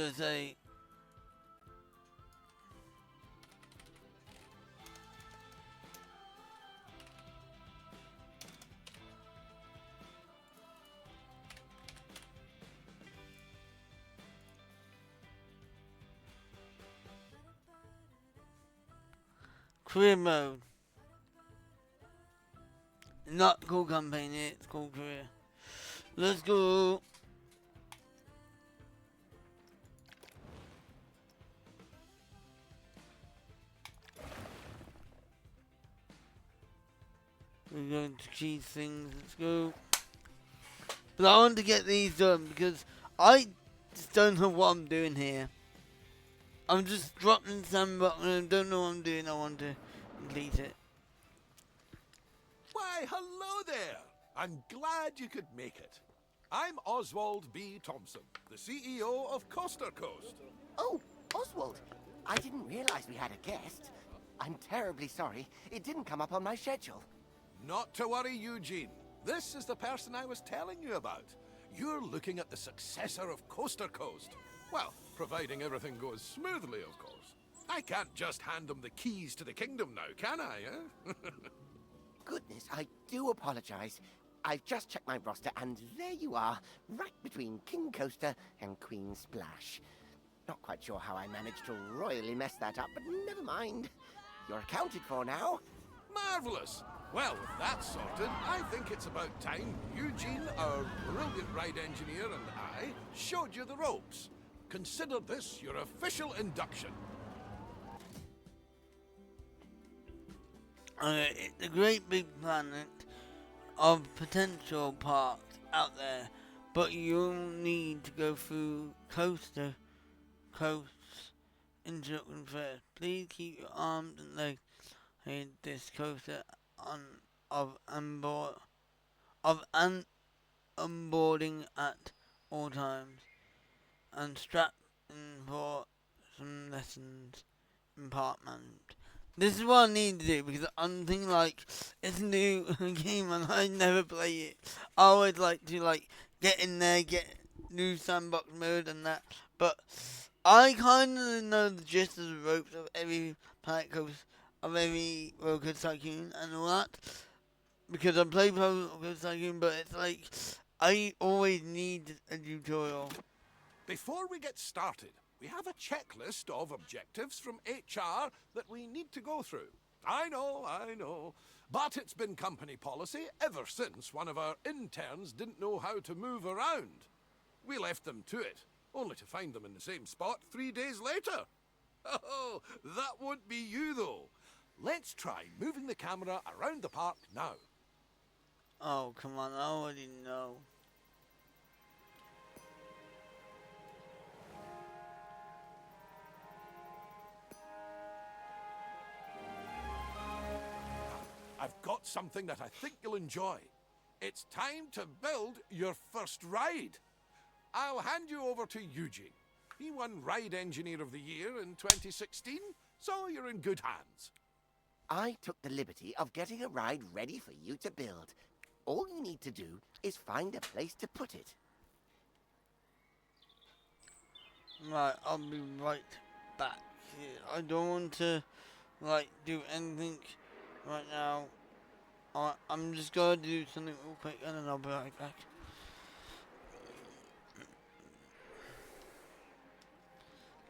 gonna say. Career mode. Not called campaign, it's called career. Let's go. We're going to key things. Let's go. But I want to get these done because I just don't know what I'm doing here. I'm just dropping sandbox and I don't know what I'm doing. I want to complete it. Why, hello there! I'm glad you could make it. I'm Oswald B. Thompson, the CEO of Coaster Coast. Oh, Oswald, I didn't realize we had a guest. I'm terribly sorry. It didn't come up on my schedule. Not to worry, Eugene. This is the person I was telling you about. You're looking at the successor of Coaster Coast. Well, providing everything goes smoothly, of course. I can't just hand them the keys to the kingdom now, can I, eh? Goodness, I do apologize. I've just checked my roster, and there you are, right between King Coaster and Queen Splash. Not quite sure how I managed to royally mess that up, but never mind. You're accounted for now. Marvellous! Well, with that sorted, I think it's about time Eugene, our brilliant ride engineer, and I showed you the ropes. Consider this your official induction. It's a great big planet of potential parks out there, but you'll need to go through coasts instruction first. Please keep your arms and legs in this coaster onboarding at all times, and strap in for some lessons in park management. This is what I need to do because I'm thinking like it's a new game and I never play it. I always like to get in there, get new sandbox mode and that. But I kind of know the gist of the ropes of every Planet Coaster, of every Roller Coaster Tycoon and all that because I play Roller Coaster Tycoon, but it's like I always need a tutorial. Before we get started, we have a checklist of objectives from HR that we need to go through. I know. But it's been company policy ever since one of our interns didn't know how to move around. We left them to it, only to find them in the same spot 3 days later. Oh, that won't be you, though. Let's try moving the camera around the park now. Oh, come on, I already know. I've got something that I think you'll enjoy. It's time to build your first ride. I'll hand you over to Eugene. He won Ride Engineer of the Year in 2016, so you're in good hands. I took the liberty of getting a ride ready for you to build. All you need to do is find a place to put it. Right, I'll be right back here. I don't want to do anything right now. I'm just gonna do something real quick and then I'll be right back.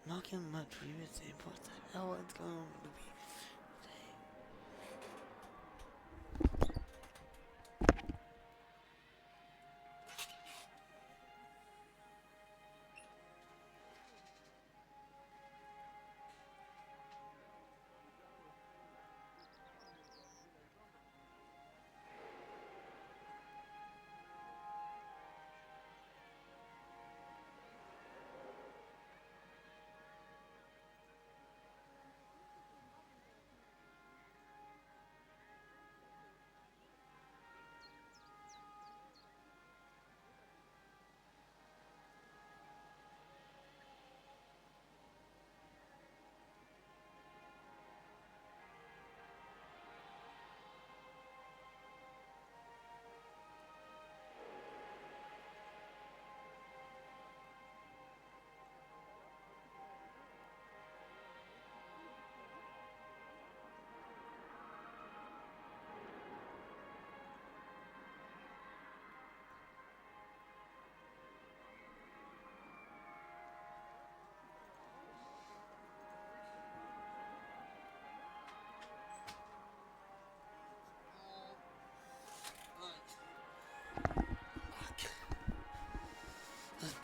Not getting much previously. What the hell is going on with me today?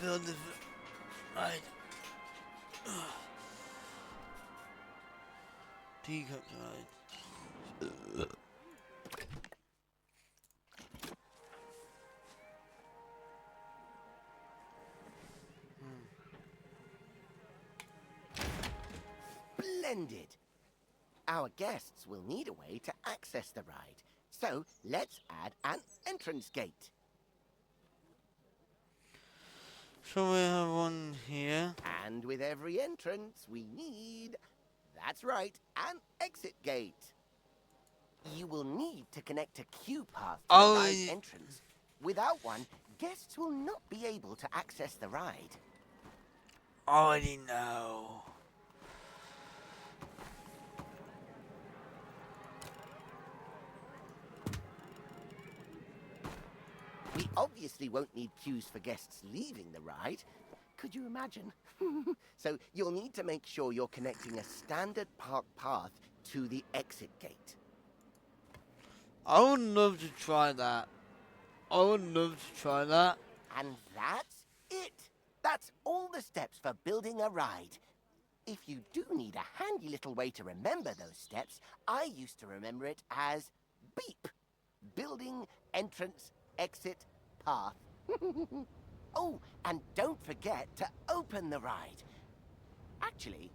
build this ride. Teacup ride. Splendid! Our guests will need a way to access the ride, so let's add an entrance gate. So we have one here. And with every entrance, we need, that's right, an exit gate. You will need to connect a queue path to the ride entrance. Without one, guests will not be able to access the ride. Already know. We obviously won't need queues for guests leaving the ride. Could you imagine? So you'll need to make sure you're connecting a standard park path to the exit gate. I would love to try that. I would love to try that. And that's it. That's all the steps for building a ride. If you do need a handy little way to remember those steps, I used to remember it as BEEP. Building, entrance, exit, path. Oh, and don't forget to open the ride. Actually,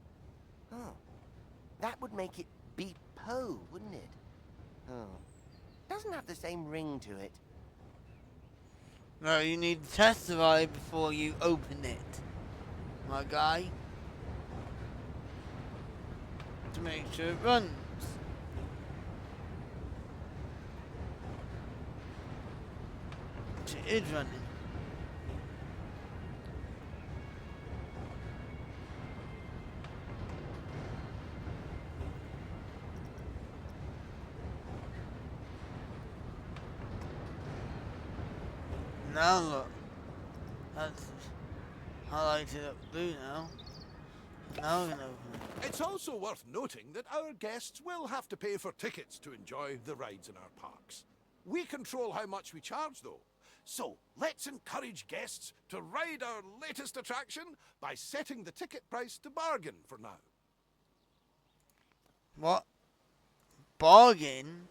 that would make it Beep-O, wouldn't it? Oh, doesn't have the same ring to it. No, you need to test the ride before you open it, my guy. To make sure it runs. It is running. Now look, that's highlighted up blue now. Now we can open it. It's also worth noting that our guests will have to pay for tickets to enjoy the rides in our parks. We control how much we charge, though. So let's encourage guests to ride our latest attraction by setting the ticket price to bargain for now. What? Bargain?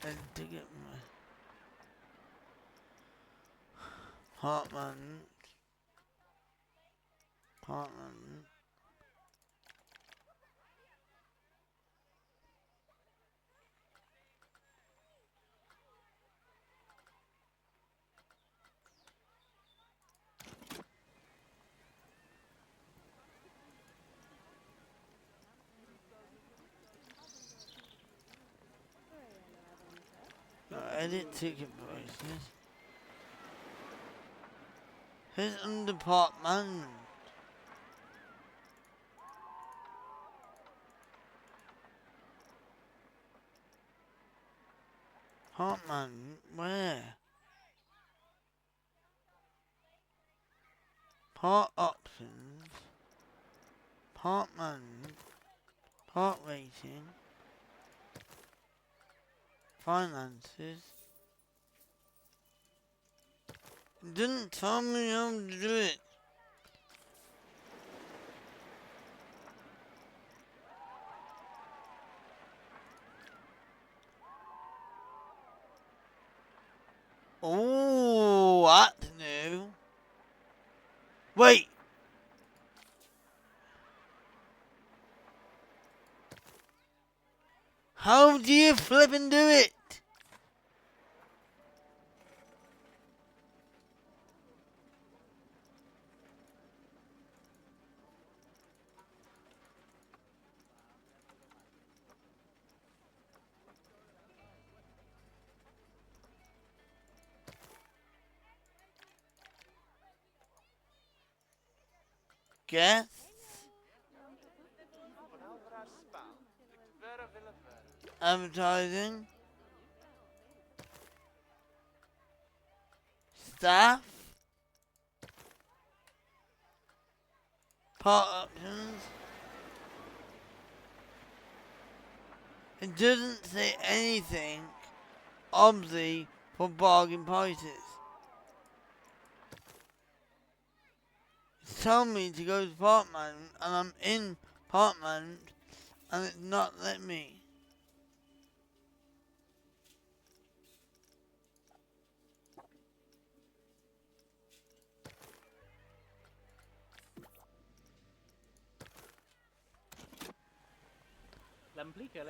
And ticket apartment. Edit ticket prices. Here's an department. Department, where? Part options. Department. Part rating. Finances. It didn't tell me how to do it. Oh, that's new. Wait. How do you flip and do it? Guess. Advertising. Staff. Part options. It doesn't say anything, obviously, for bargain prices. It's telling me to go to park management, and I'm in park management, and it's not letting me.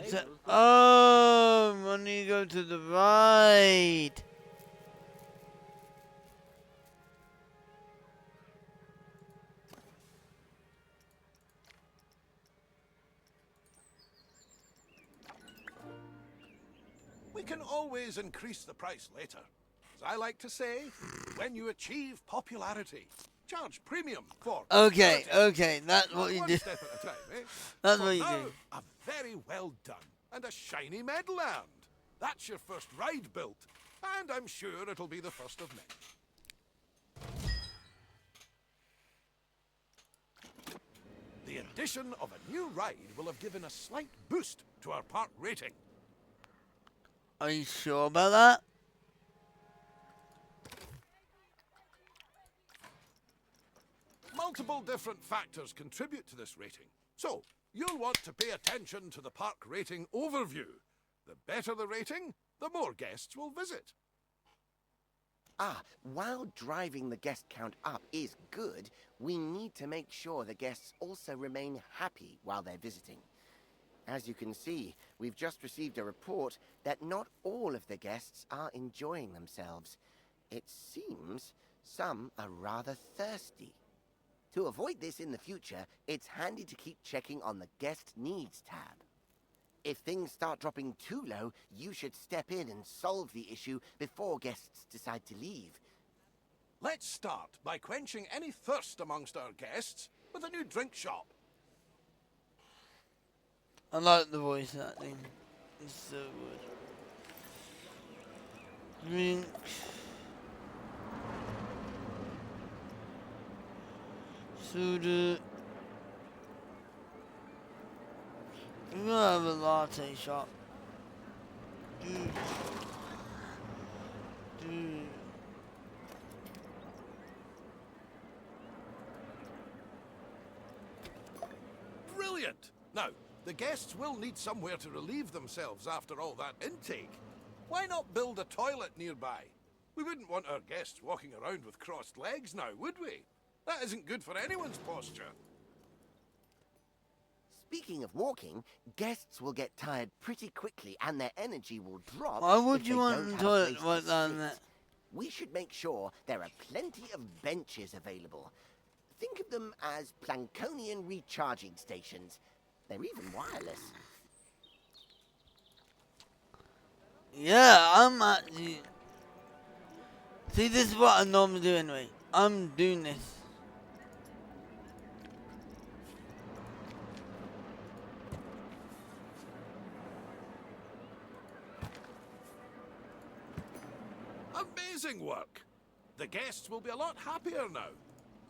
So, oh, I need to go to the right. We can always increase the price later. As I like to say, when you achieve popularity, charge premium for Okay, quality. okay, that's Not what you one do. step at a time, eh? That's For what you now, do. a very well done and a shiny medal earned. That's your first ride built, and I'm sure it'll be the first of many. The addition of a new ride will have given a slight boost to our park rating. Are you sure about that? Multiple different factors contribute to this rating. So, you'll want to pay attention to the park rating overview. The better the rating, the more guests will visit. Ah, while driving the guest count up is good, we need to make sure the guests also remain happy while they're visiting. As you can see, we've just received a report that not all of the guests are enjoying themselves. It seems some are rather thirsty. To avoid this in the future, it's handy to keep checking on the Guest Needs tab. If things start dropping too low, you should step in and solve the issue before guests decide to leave. Let's start by quenching any thirst amongst our guests with a new drink shop. I like the voice acting. It's so good. Drinks. Soda. We're gonna have a latte shop. Dude. Brilliant! Now, the guests will need somewhere to relieve themselves after all that intake. Why not build a toilet nearby? We wouldn't want our guests walking around with crossed legs now, would we? That isn't good for anyone's posture. Speaking of walking, guests will get tired pretty quickly and their energy will drop. Why would if you they want don't the have a toilet place to right down sit. there? We should make sure there are plenty of benches available. Think of them as Plankonian recharging stations. They're even wireless. Yeah, I'm actually... See, this is what I normally do anyway. I'm doing this. Amazing work! The guests will be a lot happier now.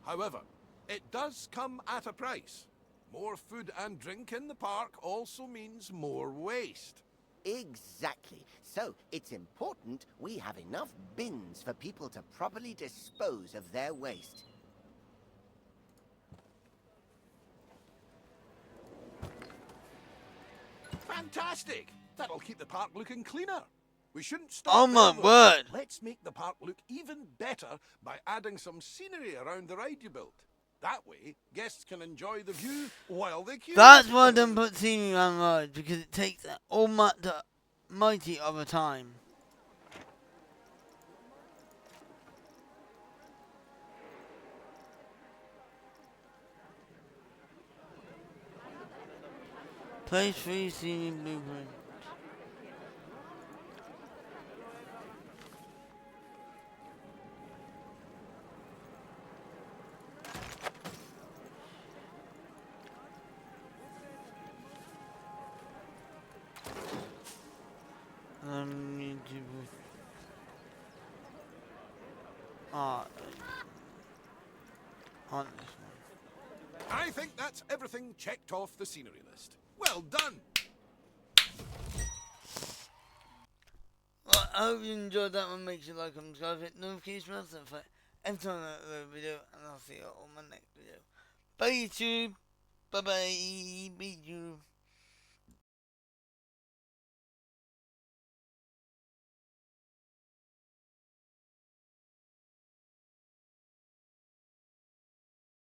However, it does come at a price. More food and drink in the park also means more waste. Exactly. So it's important we have enough bins for people to properly dispose of their waste. Fantastic! That'll keep the park looking cleaner. We shouldn't stop Oh my there, though. word! Let's make the park look even better by adding some scenery around the ride you built. That way, guests can enjoy the view while they queue. That's why I don't put scenery around rides, because it takes an almighty of a time. Place 3 scenery blueprint. Need to on this one. I think that's everything checked off the scenery list. Well done! Well, I hope you enjoyed that one. Make sure you like, comment, subscribe, hit notification bells, and for every time I upload a video, and I'll see you on my next video. Bye YouTube. Bye bye. Bye YouTube.